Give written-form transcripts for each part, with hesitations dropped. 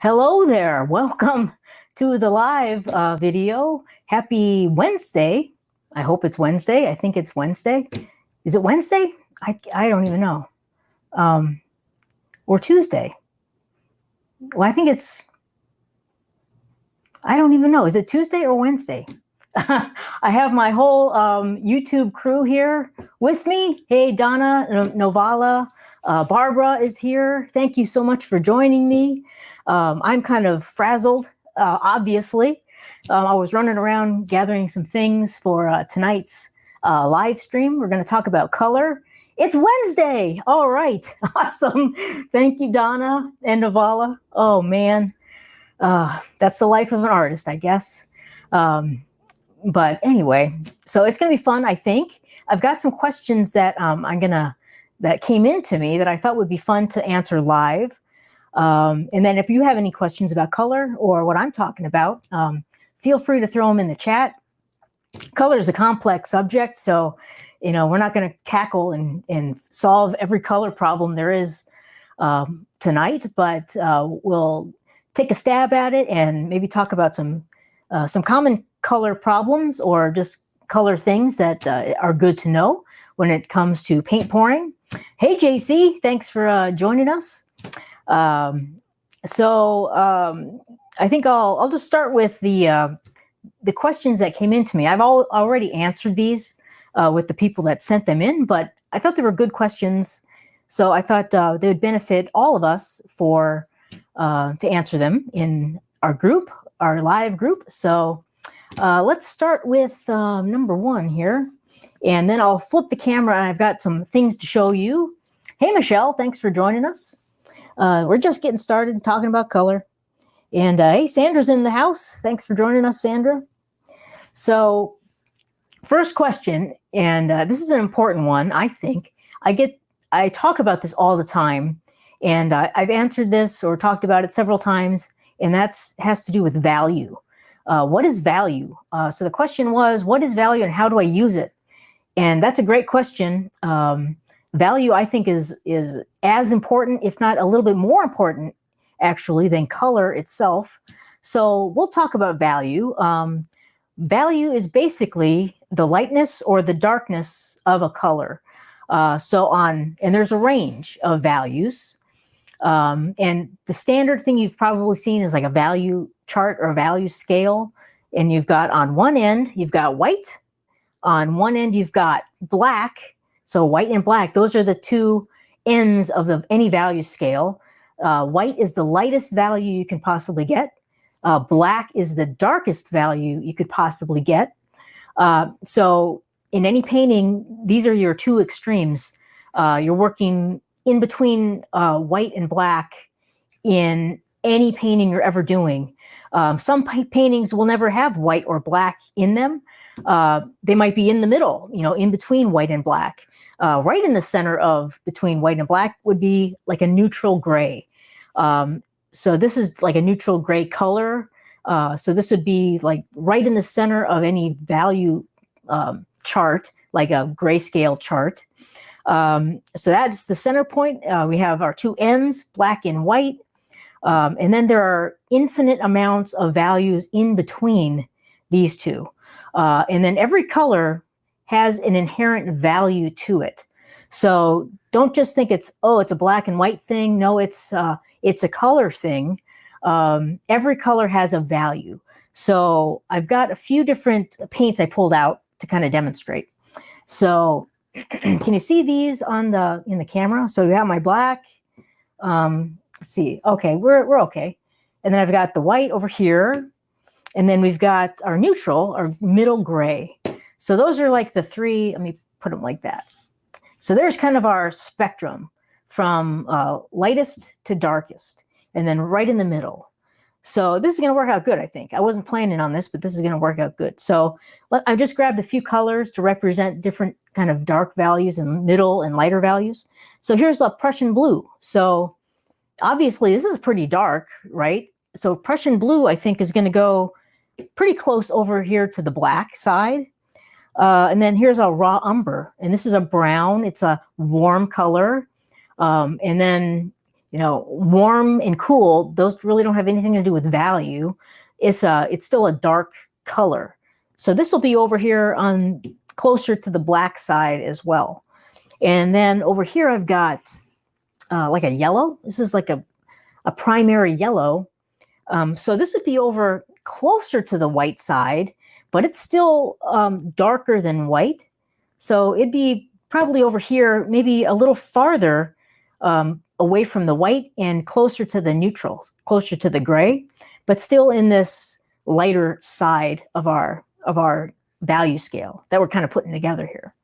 Hello there. Welcome to the live video. Happy Wednesday. I hope it's Wednesday. I think it's Wednesday. Is it Wednesday? I don't even know. Or Tuesday. Well, I think I don't even know. Is it Tuesday or Wednesday? I have my whole YouTube crew here with me. Hey, Donna, Novala, Barbara is here. Thank you so much for joining me. I'm kind of frazzled, obviously. I was running around gathering some things for tonight's live stream. We're going to talk about color. It's Wednesday. All right. Awesome. Thank you, Donna and Novala. Oh, man. That's the life of an artist, I guess. But anyway, so it's going to be fun, I think. I've got some questions that that came into me that I thought would be fun to answer live. And then if you have any questions about color or what I'm talking about, feel free to throw them in the chat. Color is a complex subject, so we're not going to tackle and solve every color problem there is tonight, but we'll take a stab at it and maybe talk about some common color problems or just color things that are good to know when it comes to paint pouring. Hey, JC, thanks for joining us. So I think I'll just start with the questions that came into me. I've already answered these with the people that sent them in, but I thought they were good questions. So I thought they would benefit all of us to answer them in our group, our live group. So let's start with number one here, and then I'll flip the camera and I've got some things to show you. Hey, Michelle, thanks for joining us. We're just getting started talking about color. And hey, Sandra's in the house. Thanks for joining us, Sandra. So first question, and this is an important one, I think. I talk about this all the time, and I've answered this or talked about it several times, and that has to do with value. What is value? So the question was, what is value and how do I use it? And that's a great question. Value, I think, is as important, if not a little bit more important, actually, than color itself. So we'll talk about value. Value is basically the lightness or the darkness of a color. And there's a range of values. And the standard thing you've probably seen is like a value chart or a value scale. And you've got on one end, you've got white. On one end, you've got black. So white and black, those are the two ends of any value scale. White is the lightest value you can possibly get. Black is the darkest value you could possibly get. So in any painting, these are your two extremes. You're working in between white and black in any painting you're ever doing. Some paintings will never have white or black in them. They might be in the middle, in between white and black. Right in the center of between white and black would be like a neutral gray. So this is like a neutral gray color. So this would be like right in the center of any value chart, like a grayscale chart. So that's the center point. We have our two ends, black and white. And then there are infinite amounts of values in between these two. And then every color has an inherent value to it. So don't just think it's a black and white thing. No, it's a color thing. Every color has a value. So I've got a few different paints I pulled out to kind of demonstrate. So can you see these in the camera? So you have my black. Let's see. Okay, we're okay. And then I've got the white over here. And then we've got our neutral, our middle gray. So those are like the three, let me put them like that. So there's kind of our spectrum from lightest to darkest, and then right in the middle. So this is going to work out good, I think. I wasn't planning on this, but this is going to work out good. So I just grabbed a few colors to represent different kind of dark values and middle and lighter values. So here's a Prussian blue. So obviously this is pretty dark, right? So Prussian blue, I think, is going to go pretty close over here to the black side. And then here's a raw umber, and this is a brown. It's a warm color. And then, warm and cool, those really don't have anything to do with value. It's still a dark color. So this will be over here on closer to the black side as well. And then over here I've got like a yellow. This is like a primary yellow. So this would be over closer to the white side, but it's still darker than white. So it'd be probably over here, maybe a little farther away from the white and closer to the neutral, closer to the gray, but still in this lighter side of our value scale that we're kind of putting together here.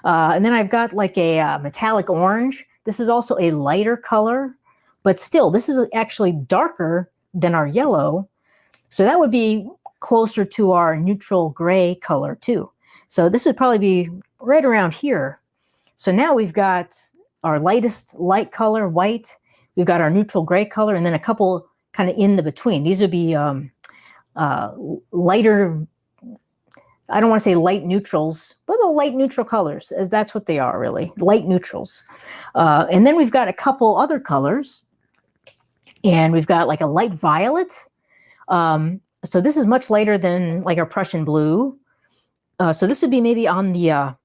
And then I've got like a metallic orange. This is also a lighter color, but still this is actually darker than our yellow. So that would be closer to our neutral gray color too. So this would probably be right around here. So now we've got our lightest light color, white. We've got our neutral gray color, and then a couple kind of in the between. These would be lighter, I don't want to say light neutrals, but the light neutral colors, as that's what they are really, light neutrals. And then we've got a couple other colors, and we've got like a light violet. So this is much lighter than like our Prussian blue. So this would be maybe on the,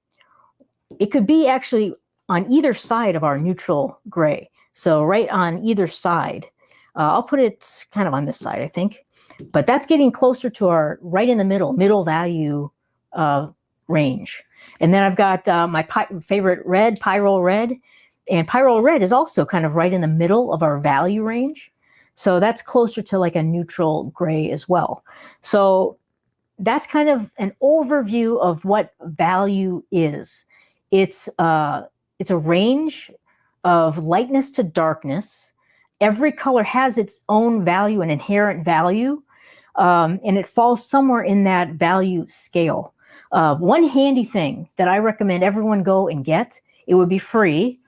it could be actually on either side of our neutral gray. So right on either side. I'll put it kind of on this side, I think. But that's getting closer to our right in the middle value range. And then I've got my favorite red, Pyrrole Red. And Pyrrole Red is also kind of right in the middle of our value range. So that's closer to like a neutral gray as well. So that's kind of an overview of what value is. It's a range of lightness to darkness. Every color has its own value, an inherent value, and it falls somewhere in that value scale. One handy thing that I recommend everyone go and get, it would be free.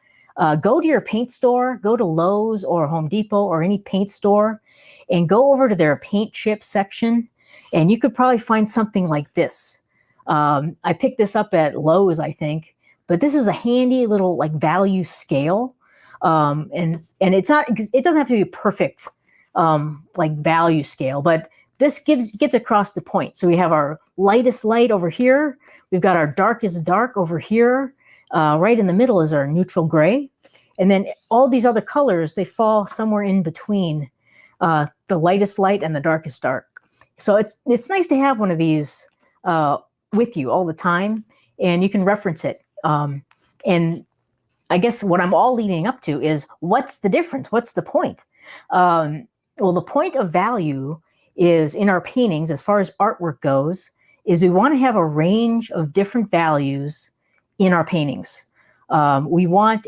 Go to your paint store, go to Lowe's or Home Depot or any paint store, and go over to their paint chip section, and you could probably find something like this. I picked this up at Lowe's, I think, but this is a handy little like value scale. And it's not, it doesn't have to be a perfect like value scale, but this gets across the point. So we have our lightest light over here. We've got our darkest dark over here. Right in the middle is our neutral gray. And then all these other colors, they fall somewhere in between the lightest light and the darkest dark. So it's nice to have one of these with you all the time, and you can reference it. And I guess what I'm all leading up to is, what's the difference? What's the point? Well, the point of value is in our paintings, as far as artwork goes, is we want to have a range of different values in our paintings. We want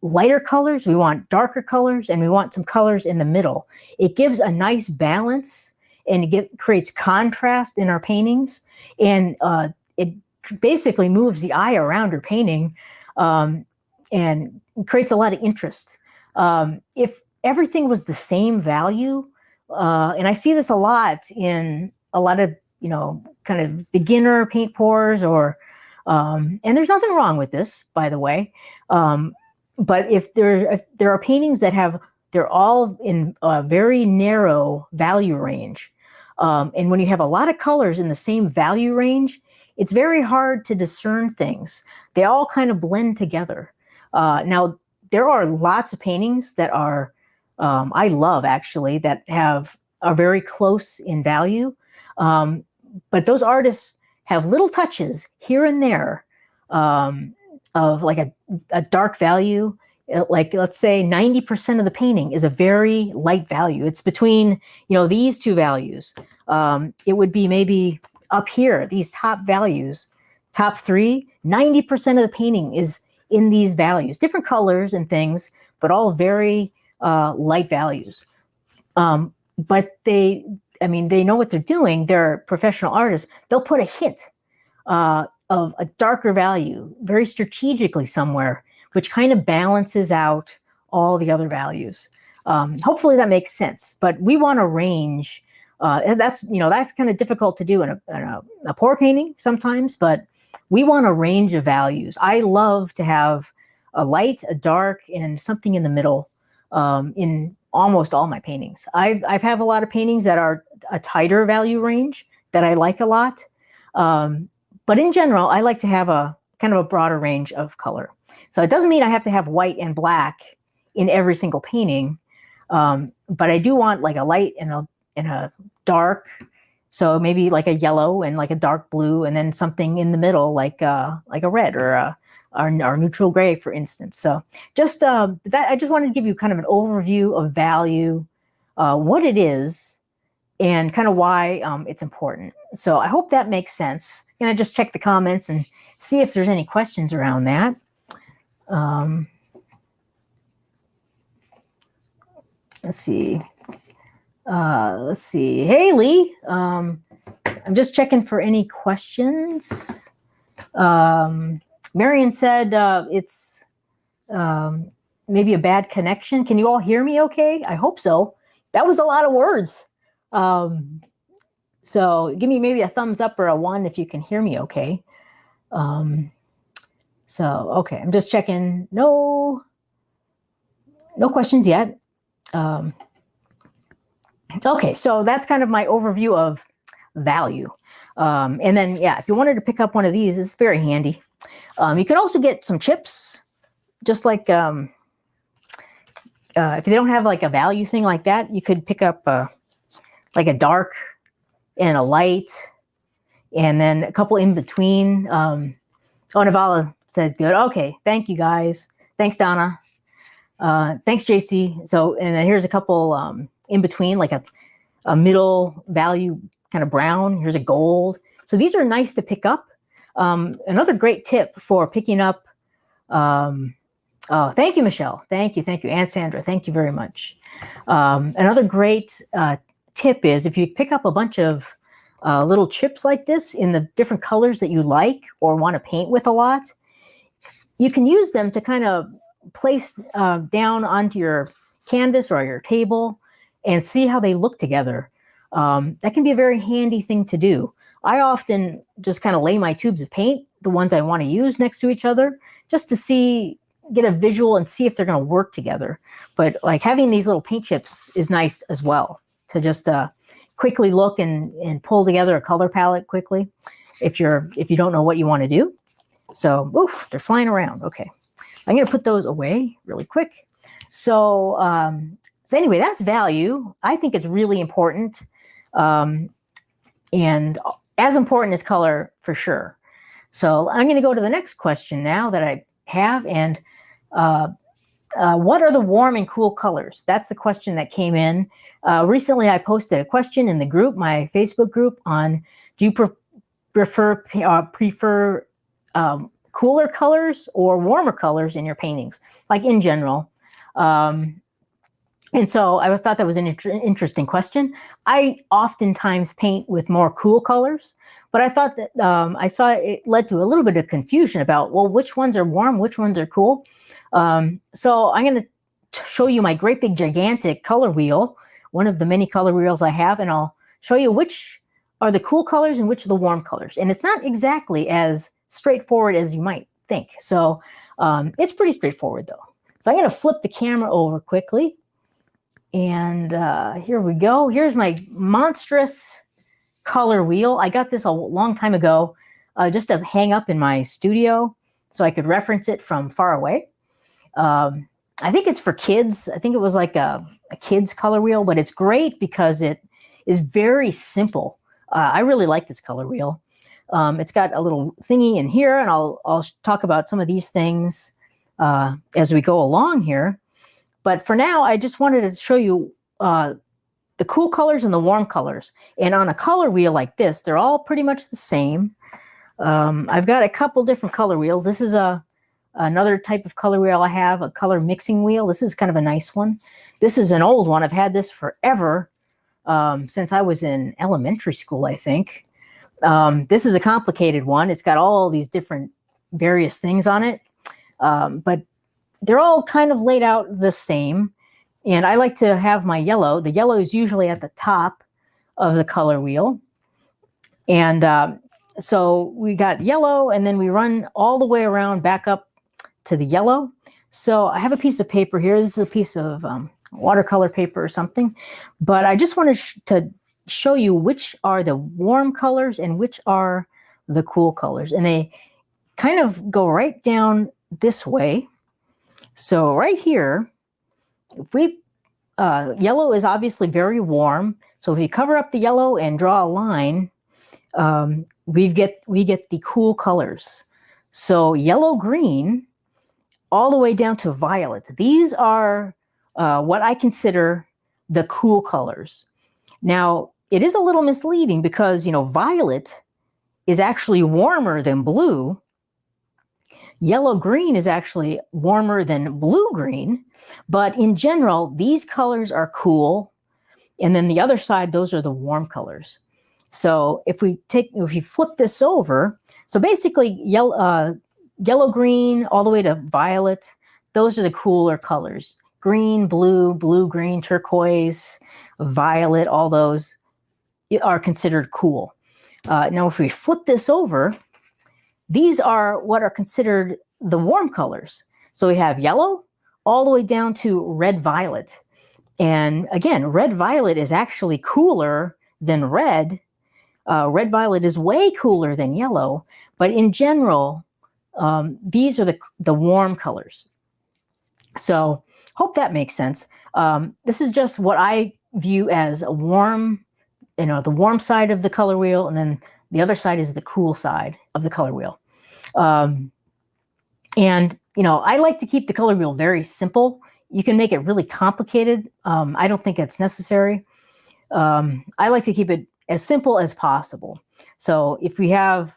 lighter colors, we want darker colors, and we want some colors in the middle. It gives a nice balance, and it creates contrast in our paintings, and it basically moves the eye around your painting and creates a lot of interest. If everything was the same value, and I see this a lot in a lot of, kind of beginner paint pours, or, and there's nothing wrong with this, by the way. But if there are paintings that they're all in a very narrow value range. And when you have a lot of colors in the same value range, it's very hard to discern things. They all kind of blend together. Now, there are lots of paintings that are, I love actually, that are very close in value. But those artists have little touches here and there of like a dark value. Like, let's say 90% of the painting is a very light value. It's between, these two values. It would be maybe up here, these top values, top 3, 90% of the painting is in these values, different colors and things, but all very light values. But they know what they're doing. They're professional artists. They'll put a hint of a darker value very strategically somewhere, which kind of balances out all the other values. Hopefully that makes sense. But we want a range. And that's kind of difficult to do in a pour painting sometimes, but we want a range of values. I love to have a light, a dark, and something in the middle in almost all my paintings. I've have a lot of paintings that are a tighter value range that I like a lot. But in general, I like to have a kind of a broader range of color. So it doesn't mean I have to have white and black in every single painting. But I do want like a light and a dark. So maybe like a yellow and like a dark blue, and then something in the middle, like a red or our neutral gray, for instance. So just that, I just wanted to give you kind of an overview of value, what it is, and kind of why it's important. So I hope that makes sense. And I just check the comments and see if there's any questions around that. Let's see. Haley, I'm just checking for any questions. Marion said it's maybe a bad connection. Can you all hear me okay? I hope so. That was a lot of words. So give me maybe a thumbs up or a 1 if you can hear me okay. So, okay, I'm just checking. No questions yet. Okay, so that's kind of my overview of value. And then, yeah, if you wanted to pick up one of these, it's very handy. You can also get some chips, just like if you don't have like a value thing like that, you could pick up like a dark and a light, and then a couple in between. Oh, Navala says good. Okay, thank you guys. Thanks, Donna. Thanks, JC. So, and then here's a couple in between, like a middle value kind of brown. Here's a gold. So these are nice to pick up. Another great tip for picking up. Oh, thank you, Michelle. Thank you. And Sandra, thank you very much. Another great tip is if you pick up a bunch of little chips like this in the different colors that you like or want to paint with a lot, you can use them to kind of place down onto your canvas or your table and see how they look together. That can be a very handy thing to do. I often just kind of lay my tubes of paint, the ones I want to use, next to each other, just to get a visual and see if they're going to work together. But like having these little paint chips is nice as well, to just quickly look and pull together a color palette quickly if you don't know what you want to do. So, oof, they're flying around. Okay, I'm going to put those away really quick. So anyway, that's value. I think it's really important, and as important as color for sure. So I'm going to go to the next question now that I have, and what are the warm and cool colors? That's a question that came in. Recently, I posted a question in the group, my Facebook group, on do you prefer cooler colors or warmer colors in your paintings, like in general? And so I thought that was an interesting question. I oftentimes paint with more cool colors, but I thought that I saw it led to a little bit of confusion about, well, which ones are warm, which ones are cool. So I'm going to show you my great big gigantic color wheel, one of the many color wheels I have, and I'll show you which are the cool colors and which are the warm colors. And it's not exactly as straightforward as you might think. So it's pretty straightforward though. So I'm going to flip the camera over quickly. And here we go. Here's my monstrous color wheel. I got this a long time ago just to hang up in my studio so I could reference it from far away. I think it's for kids. I think it was like a kid's color wheel, but it's great because it is very simple. I really like this color wheel. It's got a little thingy in here, and I'll talk about some of these things as we go along here. But for now, I just wanted to show you the cool colors and the warm colors. And on a color wheel like this, they're all pretty much the same. I've got a couple different color wheels. This is another type of color wheel I have, a color mixing wheel. This is kind of a nice one. This is an old one. I've had this forever, since I was in elementary school, I think. This is a complicated one. It's got all these different various things on it. But they're all kind of laid out the same. And I like to have my yellow. The yellow is usually at the top of the color wheel. And so we got yellow, and then we run all the way around back up to the yellow. So I have a piece of paper here. This is a piece of watercolor paper or something, but I just wanted to show you which are the warm colors and which are the cool colors. And they kind of go right down this way. So right here, if we, yellow is obviously very warm. So if you cover up the yellow and draw a line, we get the cool colors. So yellow, green, all the way down to violet. These are what I consider the cool colors. Now, it is a little misleading because, violet is actually warmer than blue. Yellow-green is actually warmer than blue-green. But in general, these colors are cool. And then the other side, those are the warm colors. So if you flip this over, so basically yellow, green, all the way to violet, those are the cooler colors. Green, blue, blue, green, turquoise, violet, all those are considered cool. Now, if we flip this over, these are what are considered the warm colors. So we have yellow all the way down to red-violet. And again, red-violet is actually cooler than red. Red-violet is way cooler than yellow. But in general, these are the warm colors. So hope that makes sense. This is just what I view as a warm, the warm side of the color wheel, and then the other side is the cool side of the color wheel. And I like to keep the color wheel very simple. You can make it really complicated. I don't think it's necessary. I like to keep it as simple as possible. So if we have,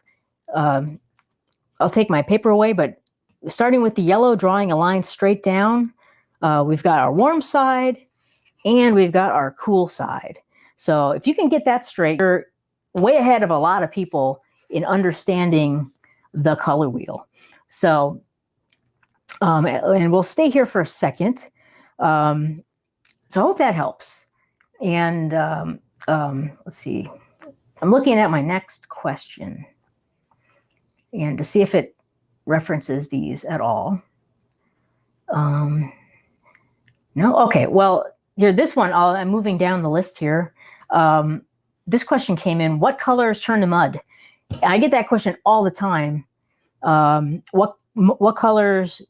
I'll take my paper away, but starting with the yellow, drawing a line straight down, we've got our warm side and we've got our cool side. So if you can get that straight, you're way ahead of a lot of people in understanding the color wheel. So, and we'll stay here for a second. So I hope that helps. And let's see, I'm looking at my next question and to see if it references these at all. No, okay, well, here, this one, I'm moving down the list here. This question came in, what colors turn to mud? I get that question all the time. What colors,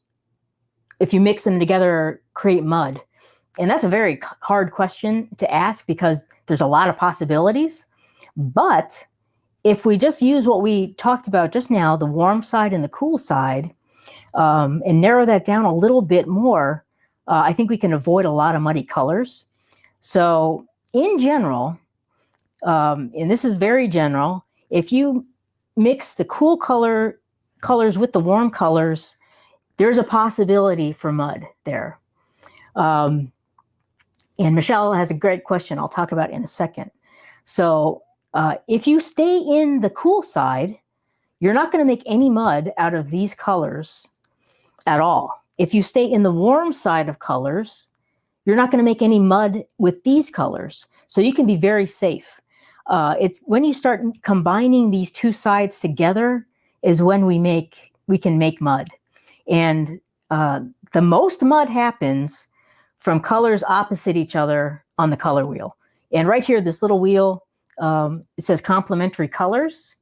if you mix them together, create mud? And that's a very hard question to ask because there's a lot of possibilities. But if we just use what we talked about just now, the warm side and the cool side, and narrow that down a little bit more, I think we can avoid a lot of muddy colors. So in general, and this is very general, if you mix the cool colors with the warm colors, there's a possibility for mud there. And Michelle has a great question I'll talk about in a second. So if you stay in the cool side, you're not going to make any mud out of these colors at all. If you stay in the warm side of colors, you're not going to make any mud with these colors. So you can be very safe. It's when you start combining these two sides together is when we can make mud. And the most mud happens from colors opposite each other on the color wheel. And right here, this little wheel, it says complementary colors.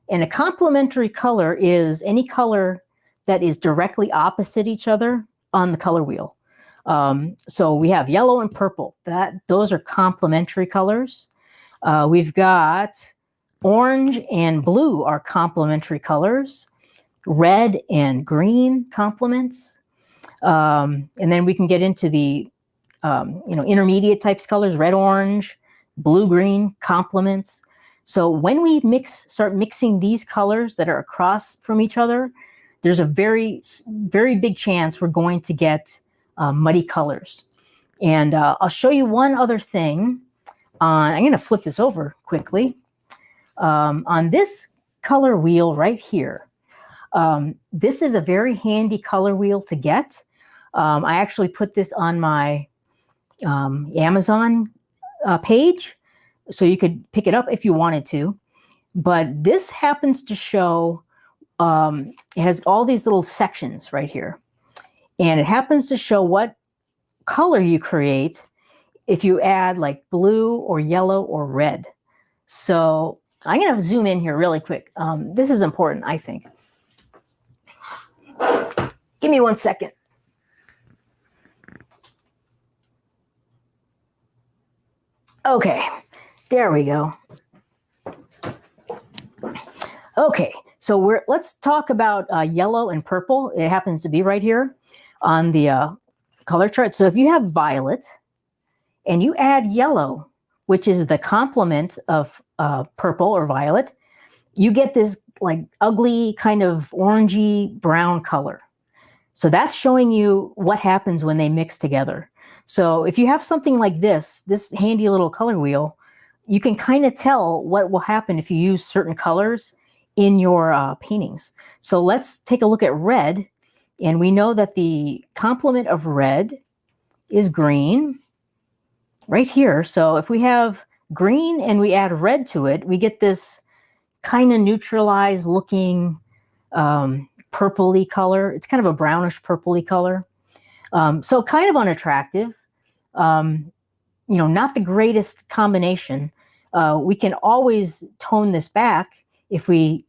And a complementary color is any color that is directly opposite each other on the color wheel. So we have yellow and purple. Those are complementary colors. We've got orange and blue are complementary colors. Red and green complements. And then we can get into the intermediate types colors, red, orange, blue, green complements. So when we start mixing these colors that are across from each other, there's a very, very big chance we're going to get muddy colors. And I'll show you one other thing. I'm going to flip this over quickly. On this color wheel right here, this is a very handy color wheel to get. I actually put this on my Amazon page, so you could pick it up if you wanted to. But this happens to show, it has all these little sections right here. And it happens to show what color you create if you add like blue or yellow or red. So I'm going to zoom in here really quick. This is important, I think. Give me 1 second. Okay, there we go. Okay, so let's talk about yellow and purple. It happens to be right here on the color chart. So if you have violet and you add yellow, which is the complement of purple or violet, you get this like ugly kind of orangey brown color. So that's showing you what happens when they mix together. So if you have something like this handy little color wheel, you can kind of tell what will happen if you use certain colors in your paintings. So let's take a look at red. And we know that the complement of red is green right here. So if we have green and we add red to it, we get this kind of neutralized looking purpley color. It's kind of a brownish purpley color. So kind of unattractive. Not the greatest combination. We can always tone this back if we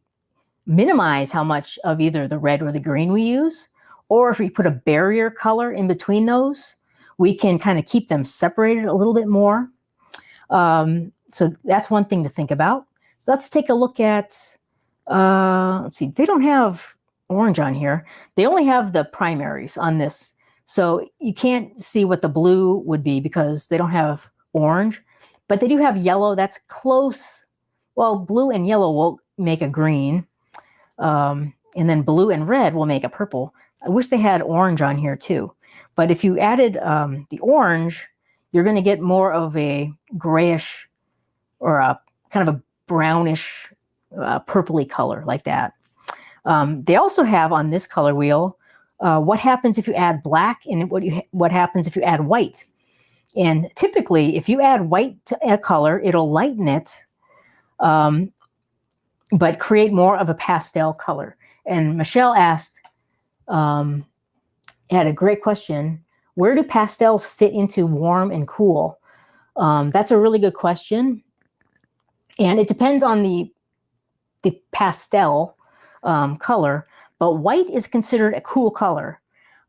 minimize how much of either the red or the green we use, or if we put a barrier color in between those, we can kind of keep them separated a little bit more. So that's one thing to think about. So let's take a look at, let's see, they don't have orange on here. They only have the primaries on this. So you can't see what the blue would be because they don't have orange, but they do have yellow. That's close. Well, blue and yellow will make a green. And then blue and red will make a purple. I wish they had orange on here too. But if you added the orange, you're going to get more of a grayish or a kind of a brownish purpley color like that. They also have on this color wheel what happens if you add black and what happens if you add white. And typically, if you add white to a color, it'll lighten it, but create more of a pastel color. And Michelle asked, had a great question. Where do pastels fit into warm and cool? That's a really good question. And it depends on the pastel color, but white is considered a cool color.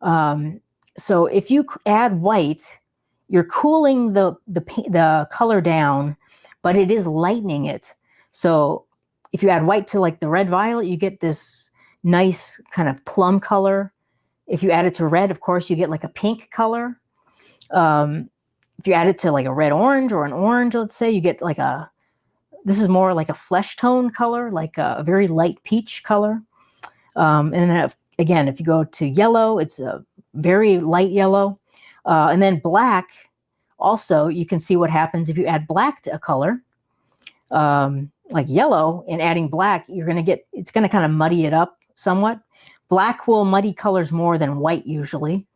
So if you add white, you're cooling the color down, but it is lightening it. So if you add white to like the red violet, you get this nice kind of plum color. If you add it to red, of course, you get like a pink color. If you add it to like a red orange or an orange, let's say, you get like this is more like a flesh tone color, like a very light peach color. And then again, if you go to yellow, it's a very light yellow. And then black, also, you can see what happens if you add black to a color. Like yellow, and adding black, it's going to kind of muddy it up somewhat. Black will muddy colors more than white usually.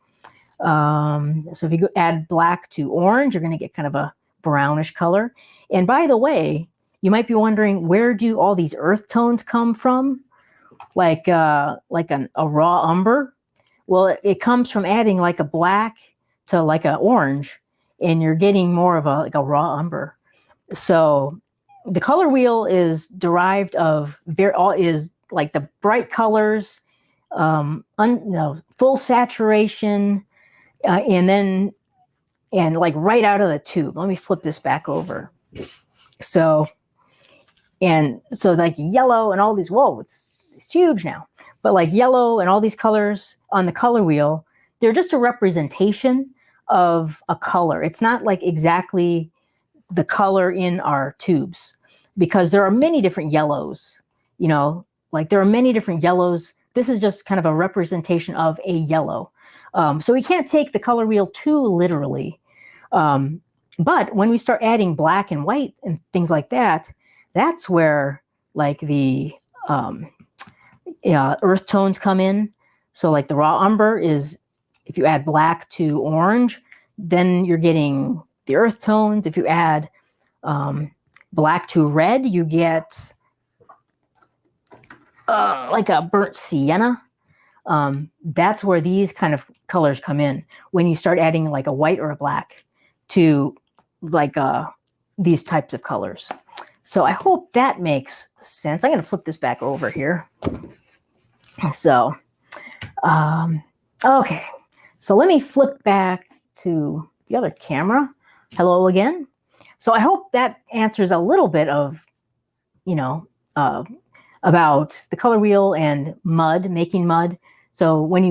So if you add black to orange, you're going to get kind of a brownish color. And by the way, you might be wondering, where do all these earth tones come from? Like a raw umber? Well, it comes from adding like a black to like an orange, and you're getting more of like a raw umber. So the color wheel is derived of is like the bright colors, full saturation, and like right out of the tube. Let me flip this back over. So like yellow and all these, whoa, it's huge now. But like yellow and all these colors on the color wheel, they're just a representation of a color. It's not like exactly the color in our tubes, because there are many different yellows, like there are many different yellows. This is just kind of a representation of a yellow. So we can't take the color wheel too literally. But when we start adding black and white and things like that, that's where like the earth tones come in. So like the raw umber is, if you add black to orange, then you're getting the earth tones. If you add black to red, you get like a burnt sienna. that's where these kind of colors come in, when you start adding like a white or a black to like these types of colors. So I hope that makes sense. I'm going to flip this back over here. So, okay. So let me flip back to the other camera. Hello again. So I hope that answers a little bit of, about the color wheel and mud, making mud. So when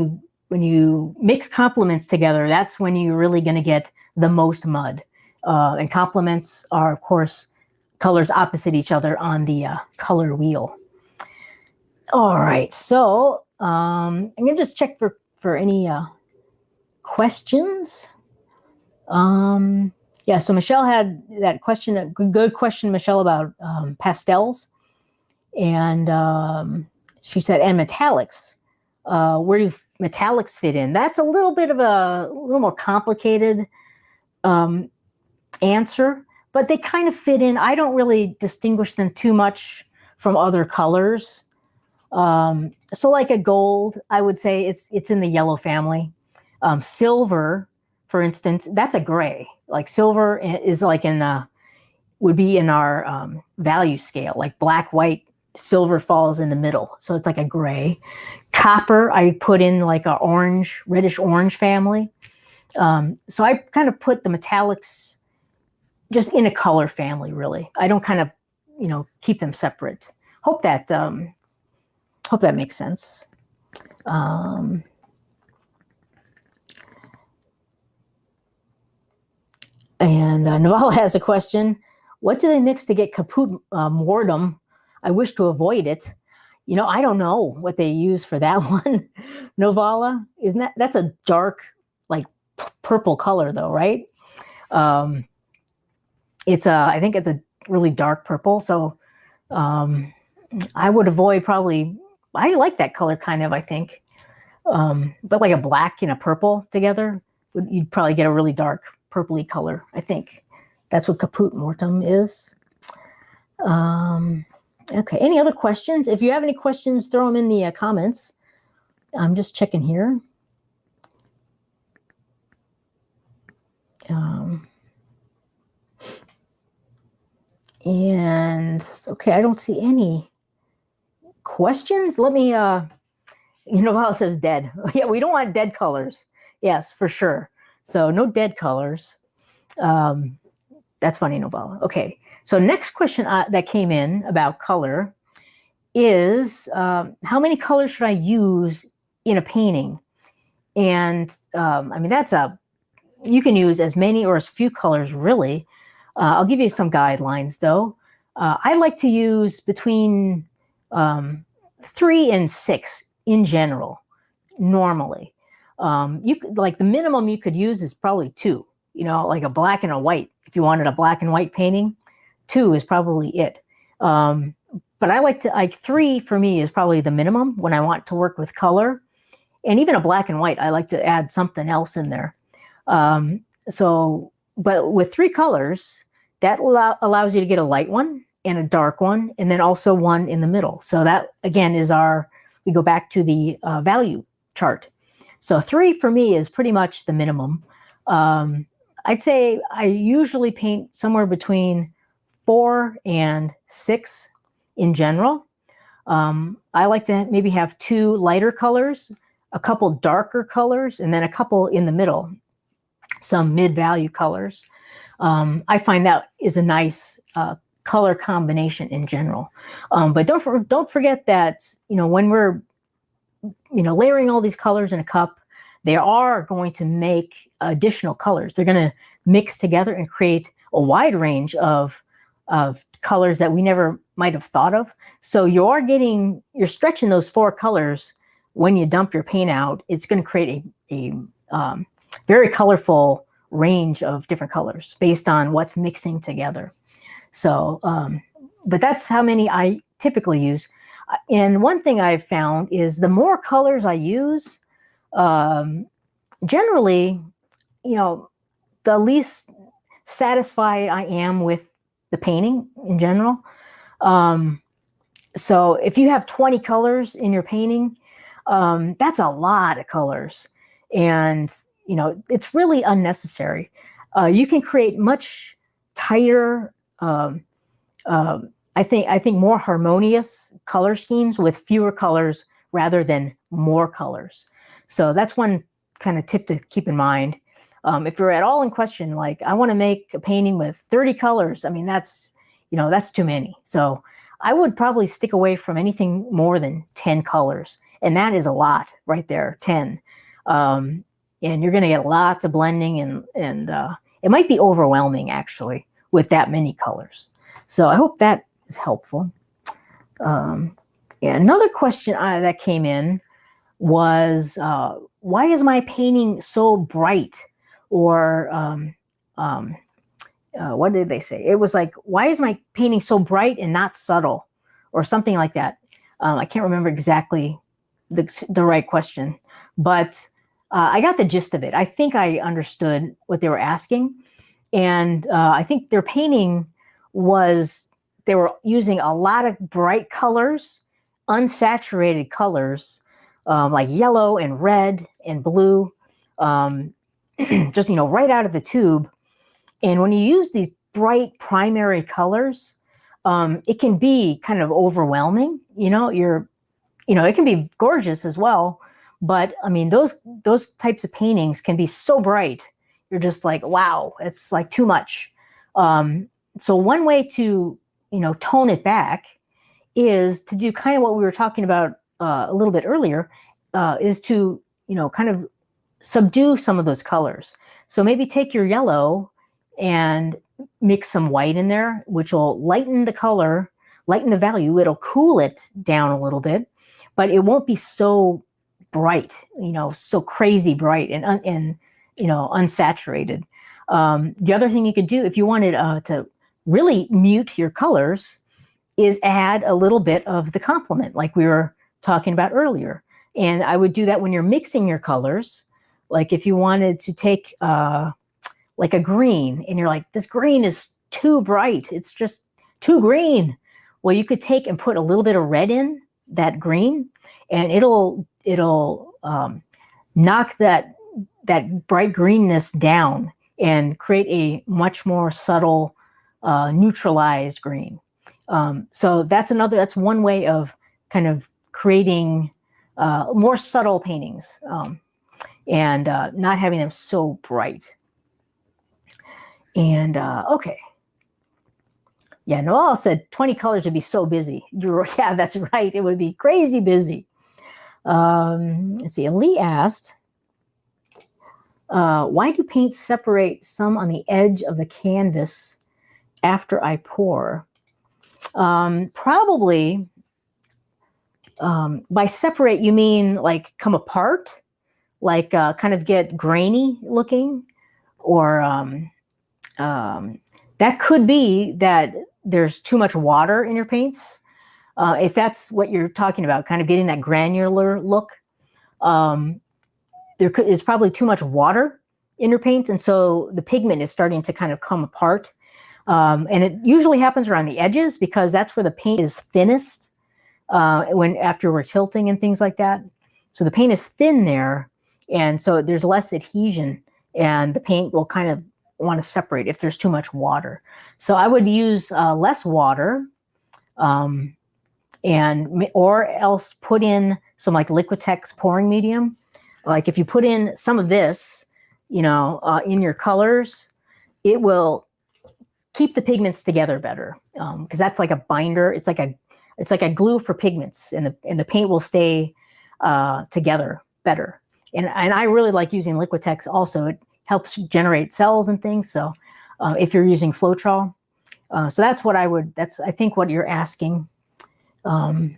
you mix complements together, that's when you're really going to get the most mud. And complements are, of course, colors opposite each other on the color wheel. All right, so I'm going to just check for any questions. Yeah, so Michelle had that question, a good question, Michelle, about pastels. And she said, and metallics. Where do metallics fit in? That's a little bit of a little more complicated answer, but they kind of fit in. I don't really distinguish them too much from other colors. So like a gold, I would say it's in the yellow family. Silver, for instance, that's a gray. Like silver is like would be in our value scale, like black, white, silver falls in the middle. So it's like a gray. Copper, I put in like a orange, reddish orange family. So I kind of put the metallics just in a color family, really. I don't kind of, keep them separate. Hope that makes sense. And Novala has a question. What do they mix to get caput mortem? I wish to avoid it. I don't know what they use for that one. Novala, that's a dark, like purple color though, right? I think it's a really dark purple. So I would avoid I like that color kind of, I think. But like a black and a purple together, you'd probably get a really dark purpley color. I think that's what caput mortem is. Okay, any other questions? If you have any questions, throw them in the comments. I'm just checking here. And okay, I don't see any questions. Let me, how it says dead. Yeah, we don't want dead colors. Yes, for sure. So no dead colors. That's funny, Novala. Okay, so next question that came in about color is how many colors should I use in a painting? And you can use as many or as few colors, really. I'll give you some guidelines, though. I like to use between 3 and 6 in general, normally. Like the minimum you could use is probably 2, like a black and a white. If you wanted a black and white painting, 2 is probably it. But I like 3 for me is probably the minimum when I want to work with color. And even a black and white, I like to add something else in there. But with 3 colors, that allows you to get a light one and a dark one, and then also one in the middle. So that, again, is we go back to the value chart. So 3 for me is pretty much the minimum. I'd say I usually paint somewhere between 4 and 6 in general. I like to maybe have 2 lighter colors, a couple darker colors, and then a couple in the middle, some mid-value colors. I find that is a nice color combination in general. But don't forget that, when we're, layering all these colors in a cup, they are going to make additional colors. They're going to mix together and create a wide range of colors that we never might have thought of. So you're stretching those 4 colors when you dump your paint out. It's going to create a very colorful range of different colors based on what's mixing together. So, but that's how many I typically use. And one thing I've found is the more colors I use, generally, the least satisfied I am with the painting in general. So if you have 20 colors in your painting, That's a lot of colors. And, you know, it's really unnecessary. You can create much tighter, I think more harmonious color schemes with fewer colors rather than more colors. So that's one kind of tip to keep in mind. If you're at all in question, like I want to make a painting with 30 colors, I mean, that's, you know, that's too many. So I would probably stick away from anything more than 10 colors. And that is a lot right there, 10. And you're going to get lots of blending and it might be overwhelming actually with that many colors. So I hope that is helpful. Yeah, another question that came in was, why is my painting so bright? Or what did they say? It was like, why is my painting so bright and not subtle? Or something like that. I can't remember exactly the right question, but I got the gist of it. I think I understood what they were asking. And I think their painting was, they were using a lot of bright colors, unsaturated colors, like yellow and red and blue, just, you know, right out of the tube. And when you use these bright primary colors, it can be kind of overwhelming. You know, it can be gorgeous as well. But I mean, those types of paintings can be so bright. You're just like, wow, it's like too much. So one way to, you know, tone it back is to do kind of what we were talking about a little bit earlier, is to, you know, kind of subdue some of those colors. So maybe take your yellow and mix some white in there, which will lighten the color, lighten the value. It'll cool it down a little bit, but it won't be so bright, you know, so crazy bright and you know, unsaturated. The other thing you could do if you wanted to really mute your colors is add a little bit of the complement like we were talking about earlier. And I would do that when you're mixing your colors. Like if you wanted to take like a green and you're like, this green is too bright, it's just too green. Well, you could take and put a little bit of red in that green, and it'll knock that bright greenness down and create a much more subtle, neutralized green. So that's one way of kind of creating more subtle paintings and not having them so bright. And okay. Yeah, Noel said 20 colors would be so busy. Yeah, that's right. It would be crazy busy. Let's see. Lee asked, why do paints separate some on the edge of the canvas after I pour? Probably by separate, you mean like come apart, like kind of get grainy looking, or that could be that there's too much water in your paints. If that's what you're talking about, kind of getting that granular look, there is probably too much water in your paint, and so the pigment is starting to kind of come apart. And it usually happens around the edges because that's where the paint is thinnest after we're tilting and things like that. So the paint is thin there, and so there's less adhesion, and the paint will kind of want to separate if there's too much water. So I would use less water, or else put in some like liquitex pouring medium. Like if you put in some of this, you know, in your colors, it will keep the pigments together better, because that's like a binder. It's like a glue for pigments, and the paint will stay together better. And I really like using liquitex also. It helps generate cells and things. So if you're using Floetrol, so that's what that's I think what you're asking. So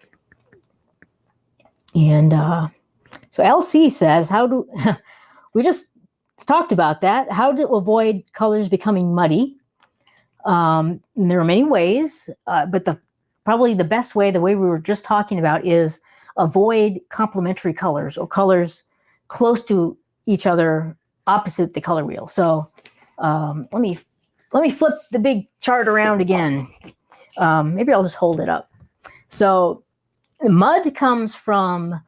LC says, how do we just talked about that? How to avoid colors becoming muddy? And there are many ways, but probably the best way, the way we were just talking about, is avoid complementary colors or colors close to each other opposite the color wheel. So let me flip the big chart around again. Maybe I'll just hold it up. So mud comes from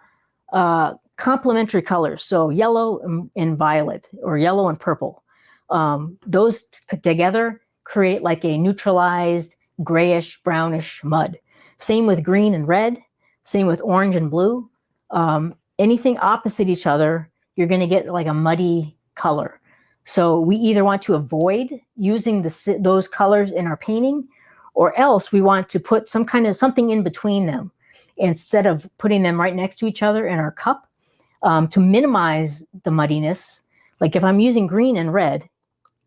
complementary colors, so yellow and violet, or yellow and purple. Those together create like a neutralized grayish, brownish mud. Same with green and red, same with orange and blue. Anything opposite each other, you're going to get like a muddy color. So we either want to avoid using those colors in our painting, or else we want to put something in between them instead of putting them right next to each other in our cup, to minimize the muddiness. Like if I'm using green and red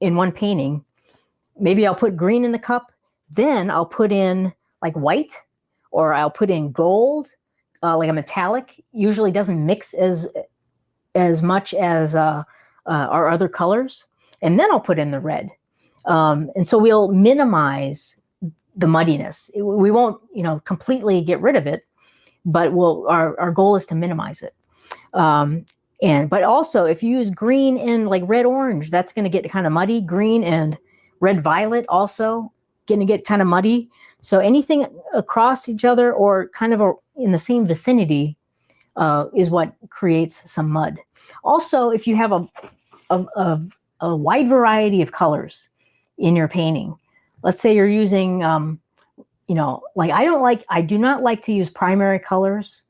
in one painting, maybe I'll put green in the cup, then I'll put in like white, or I'll put in gold, like a metallic. Usually doesn't mix as much as our other colors. And then I'll put in the red. And so we'll minimize the muddiness. We won't, completely get rid of it, but our goal is to minimize it. But also if you use green and like red orange, that's going to get kind of muddy. Green and red violet also going to get kind of muddy. So anything across each other or kind of in the same vicinity is what creates some mud. Also, if you have a wide variety of colors in your painting, let's say you're using, like I do not like to use primary colors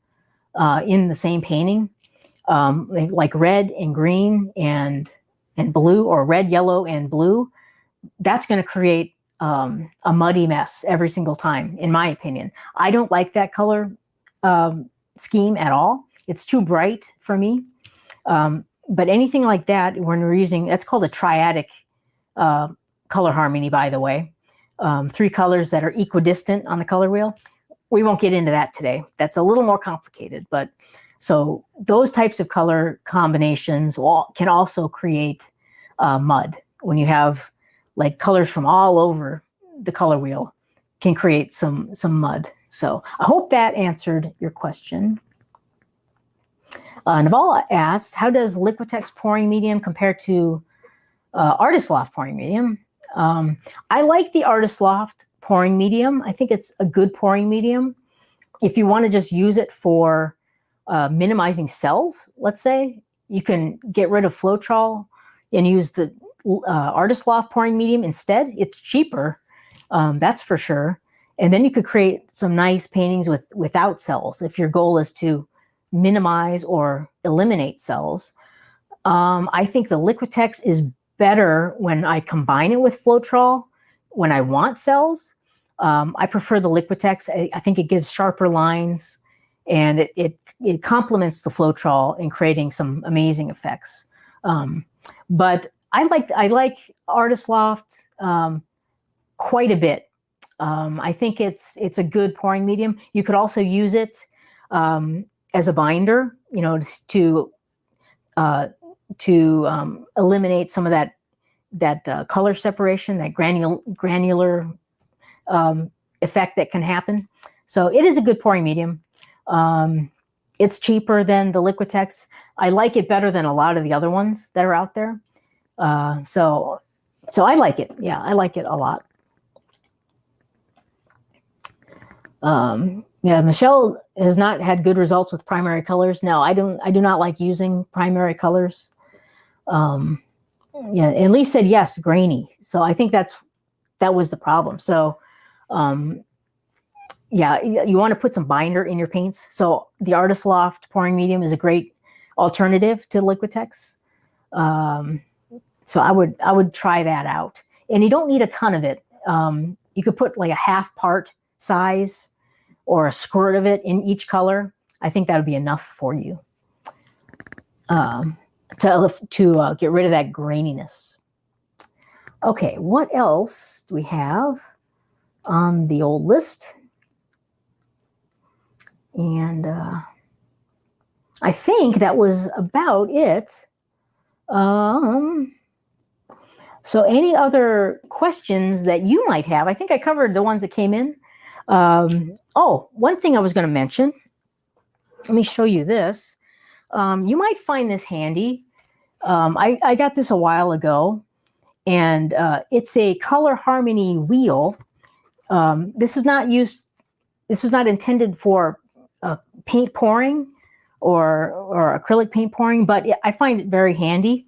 in the same painting, like red and green and blue, or red, yellow, and blue. That's going to create a muddy mess every single time, in my opinion. I don't like that color scheme at all. It's too bright for me. But anything like that, when we're using, that's called a triadic color harmony, by the way. 3 colors that are equidistant on the color wheel. We won't get into that today. That's a little more complicated. But so those types of color combinations can also create mud. When you have like colors from all over the color wheel, can create some mud. So I hope that answered your question. Navala asked, how does liquitex pouring medium compare to Artist Loft pouring medium? I like the Artist Loft pouring medium. I think it's a good pouring medium. If you want to just use it for minimizing cells, let's say, you can get rid of Floetrol and use the Artist Loft pouring medium instead. It's cheaper, that's for sure. And then you could create some nice paintings without cells if your goal is to minimize or eliminate cells. I think the liquitex is better when I combine it with Floetrol when I want cells. I prefer the liquitex. I think it gives sharper lines, and it complements the Floetrol in creating some amazing effects. But I like Artist Loft quite a bit. I think it's a good pouring medium. You could also use it as a binder, to eliminate some of that color separation, that granular effect that can happen. So it is a good pouring medium. It's cheaper than the liquitex. I like it better than a lot of the other ones that are out there. So I like it. Yeah, I like it a lot. Yeah, Michelle has not had good results with primary colors. No, I do not like using primary colors. Yeah, and Lee said yes, grainy. So I think that was the problem. So yeah, you want to put some binder in your paints. So the Artist Loft pouring medium is a great alternative to liquitex. So I would try that out. And you don't need a ton of it. You could put like a half part size or a squirt of it in each color. I think that would be enough for you to get rid of that graininess. Okay, what else do we have on the old list? And I think that was about it. So any other questions that you might have? I think I covered the ones that came in. Oh, one thing I was going to mention. Let me show you this. You might find this handy. I got this a while ago, and it's a color harmony wheel. This is not intended for paint pouring. or acrylic paint pouring, but I find it very handy.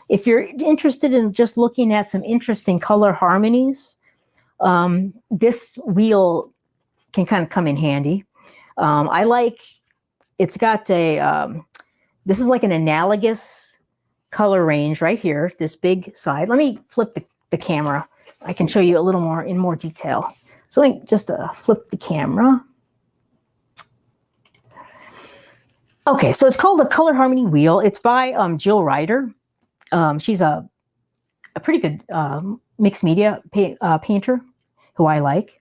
If you're interested in just looking at some interesting color harmonies, this wheel can kind of come in handy. I like, it's got this is like an analogous color range right here, this big side. Let me flip the camera. I can show you a little more in more detail. So let me just flip the camera. Okay, so it's called the Color Harmony Wheel. It's by Jill Ryder. She's a pretty good mixed media painter who I like.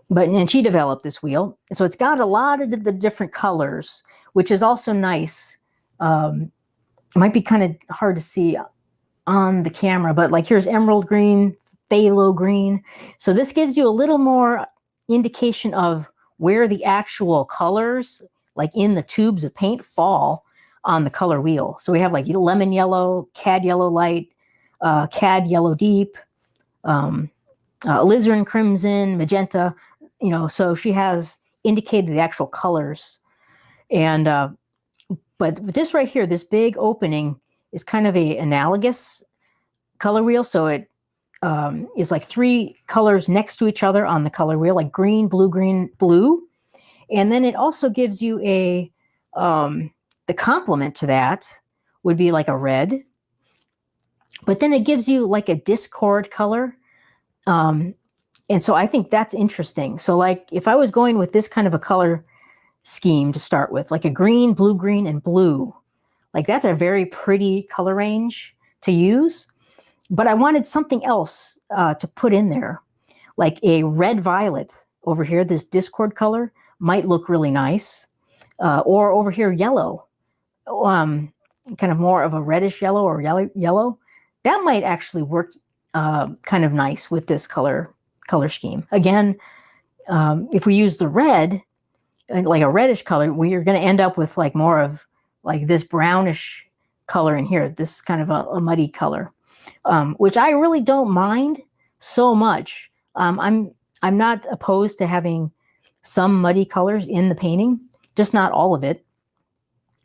And she developed this wheel. So it's got a lot of the different colors, which is also nice. It might be kind of hard to see on the camera, but like here's emerald green, phthalo green. So this gives you a little more indication of where the actual colors, like in the tubes of paint, fall on the color wheel. So we have like lemon yellow, cad yellow light, cad yellow deep, alizarin crimson, magenta, you know, so she has indicated the actual colors. And, but this right here, this big opening is kind of a analogous color wheel. So it is like 3 colors next to each other on the color wheel, like green, blue. And then it also gives you a, the complement to that would be like a red. But then it gives you like a discord color. And so I think that's interesting. So like if I was going with this kind of a color scheme to start with, like a green, blue-green, and blue, like that's a very pretty color range to use. But I wanted something else to put in there, like a red-violet over here, this discord color might look really nice. Or over here, yellow, kind of more of a reddish yellow or yellow. That might actually work kind of nice with this color scheme. Again, if we use the red, like a reddish color, we're going to end up with like more of like this brownish color in here, this kind of a muddy color, which I really don't mind so much. I'm not opposed to having some muddy colors in the painting, just not all of it.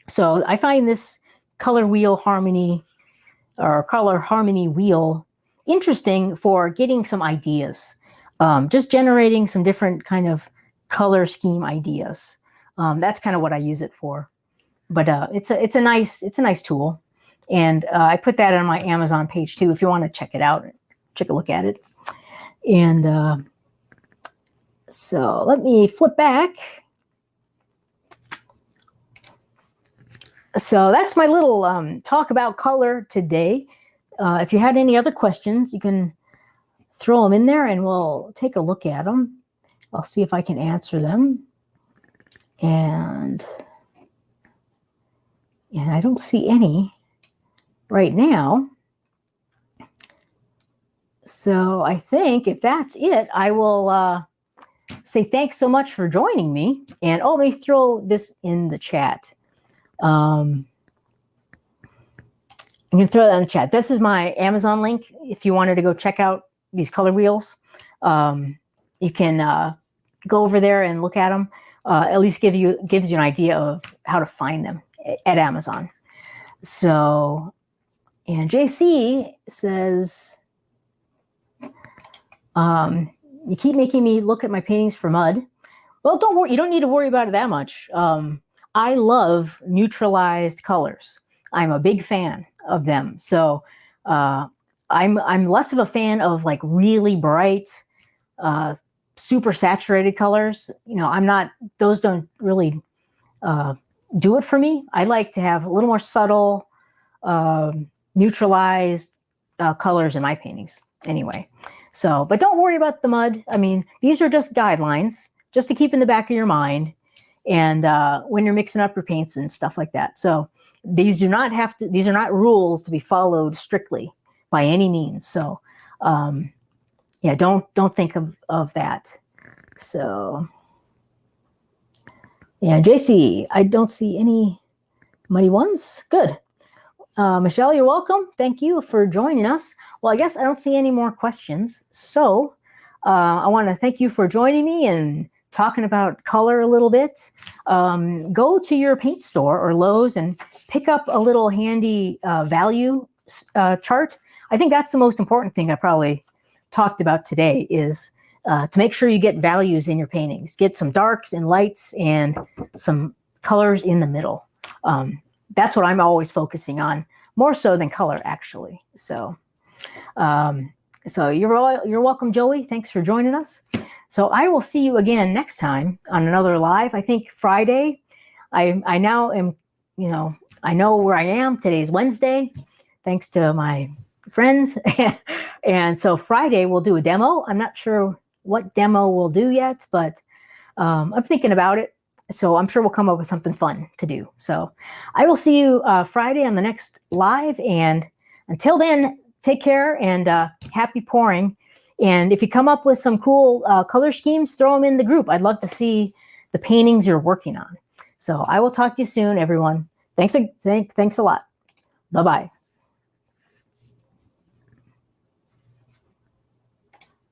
So I find this color wheel harmony or color harmony wheel interesting for getting some ideas, just generating some different kind of color scheme ideas. That's kind of what I use it for. But it's a nice tool, and I put that on my Amazon page too. If you want to check it out, take a look at it. And so let me flip back. So that's my little talk about color today. If you had any other questions, you can throw them in there and we'll take a look at them. I'll see if I can answer them. And I don't see any right now. So I think if that's it, I will say thanks so much for joining me. And let me throw this in the chat. I'm going to throw that in the chat. This is my Amazon link. If you wanted to go check out these color wheels, you can go over there and look at them. At least gives you an idea of how to find them at Amazon. So, and JC says, you keep making me look at my paintings for mud. Well, don't worry. You don't need to worry about it that much. I love neutralized colors. I'm a big fan of them. So I'm less of a fan of like really bright, super saturated colors. You know, those don't really do it for me. I like to have a little more subtle, neutralized colors in my paintings anyway. So, but don't worry about the mud. I mean, these are just guidelines just to keep in the back of your mind. And when you're mixing up your paints and stuff like that. So these are not rules to be followed strictly by any means. So yeah, don't think of that. So yeah, JC, I don't see any muddy ones. Good. Michelle, you're welcome. Thank you for joining us. Well, I guess I don't see any more questions. So I want to thank you for joining me and talking about color a little bit, go to your paint store or Lowe's and pick up a little handy value chart. I think that's the most important thing I probably talked about today is to make sure you get values in your paintings. Get some darks and lights and some colors in the middle. That's what I'm always focusing on, more so than color, actually. So you're welcome, Joey. Thanks for joining us. So I will see you again next time on another live. I think Friday. I now am, I know where I am. Today's Wednesday, thanks to my friends. And so Friday we'll do a demo. I'm not sure what demo we'll do yet, but I'm thinking about it. So I'm sure we'll come up with something fun to do. So I will see you Friday on the next live. And until then, take care and happy pouring. And if you come up with some cool color schemes, throw them in the group. I'd love to see the paintings you're working on. So I will talk to you soon, everyone. Thanks a lot. Bye-bye.